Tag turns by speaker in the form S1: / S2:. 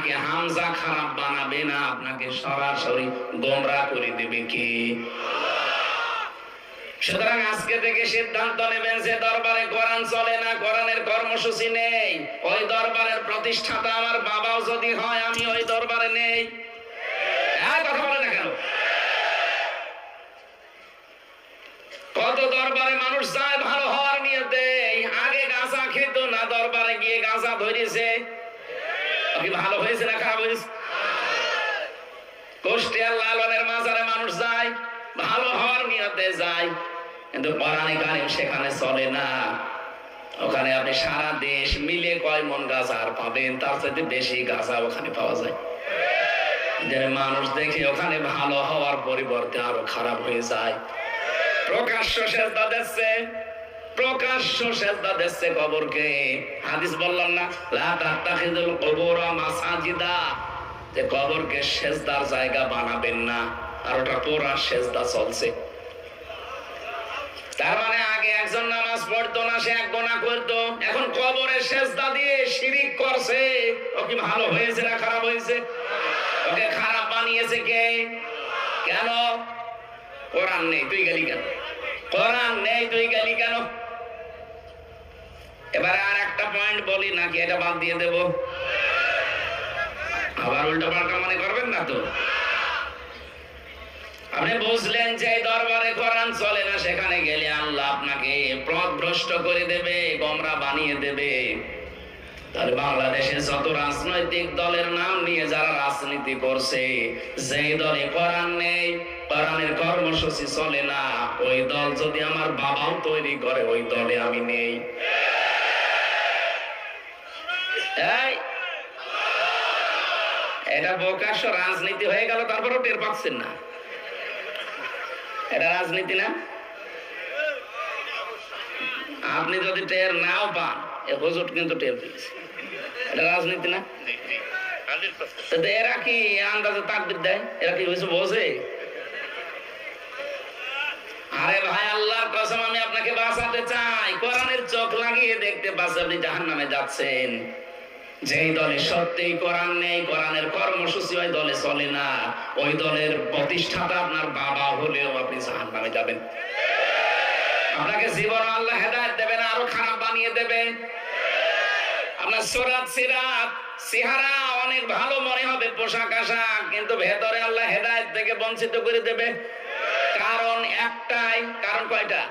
S1: আপনাকে হামজা খারাপ বানাবে না, আপনাকে সরাসরি গোমরাহ করে দেবে কে? সুতরাং আজকে থেকে সিদ্ধান্ত নেবেন যে দরবারে কোরআন চলে না, কোরআনের কর্মসূচি নেই। ওই দরবারের প্রতিষ্ঠাতা আমার বাবাও যদি হয়, আমি ওই দরবারে নেই। কথা বলে না কেন? কত দরবারে মানুষ যায় ভালো হওয়ার নিয়তে, আগে গাঁজা খেত না, দরবারে গিয়ে গাঁজা ধরেছে, ভালো হয়েছে না খারাপ হয়েছে? কুষ্টিয়ার লালনের মাজারে মানুষ যায় ভালো হওয়ার নিয়তে যায়, কিন্তু কোরআনে কারিম সেখানে চলে না। ওখানে আপনি সারা দেশ মিলে কয় মন গাঁজা আর পাবেন, তার চাইতে বেশি গাঁজা ওখানে পাওয়া যায়। যে মানুষ দেখে ওখানে ভালো হওয়ার পরিবর্তে আরো খারাপ হয়ে যায়। প্রকাশ্য সেজদা দিচ্ছে, প্রকাশ্য সেজদা দিচ্ছে কবরকে। হাদিস বললাম না, লা তাত্তাখিযুল কুবুর মাসাজিদা, যে কবরকে সেজদার জায়গা বানাবেন না। আর ওটা পুরা সেজদা চলছে। তার মানে আগে একজন নামাজ পড়তো না, সে এক গুনাহ করতো, এখন কবরে সেজদা দিয়ে শিরিক করছে। ও কি ভালো হয়েছে না খারাপ হয়েছে? ওকে খারাপ বানিয়েছে কে? কেন? কোরআন নেই, তুই গেলি কেন? কোরআন নেই, তুই গেলি কেন? এবারে আর একটা পয়েন্ট বলি, নাকি এটা বাদ দিয়ে দেব? আবার উল্টো পাল্টা মনে করবেন না তো? আপনি বুঝলেন যে দরবারে কোরআন চলে না, সেখানে গেলে আল্লাহ আপনাকে পথভ্রষ্ট করে দেবে, গোমরাহ বানিয়ে দেবে। তাহলে বাংলাদেশে যত রাজনৈতিক দলের নাম নিয়ে যারা রাজনীতি করছে, যেই দলে কোরআন নেই, কোরআনের কর্মসূচি চলে না, ওই দল যদি আমার বাবাও তৈরি করে, ওই দলে আমি নেই। এটা প্রকাশ্য রাজনীতি হয়ে গেল, তারপরেও টের পাচ্ছেন না। এটা রাজনীতি না? আপনি যদি টের নাও পান, এ হুজুর কিন্তু টের পেয়েছে। এটা রাজনীতি না? এরা কি আন্দাজে তাকবীর দেয়? এরা কি হয়েছে বোঝে? আরে ভাই, আল্লাহর কসম আমি আপনাকে বাঁচাতে চাই। কোরআনের চোখ লাগিয়ে দেখতে পাচ্ছেন আপনি জাহান্নামে যাচ্ছেন। যেই দলে সত্যিই কোরআন নেই, কোরআনের কর্মসূচি ওই দলে চলে না, ওই দলের প্রতিষ্ঠাতা আপনার বাবা হলেও আপনি জাহান্নামে যাবেন। আপনাকে জীবন আল্লাহ হেদায়েত দেবে না, আরো খারাপ বানিয়ে দেবে। আপনার সুরাত সিরাত চেহারা অনেক ভালো মনে হবে, পোশাক আশাক, কিন্তু ভেতরে আল্লাহ হেদায়েত থেকে বঞ্চিত করে দেবে। কারণ একটাই। কারণ কয়টা?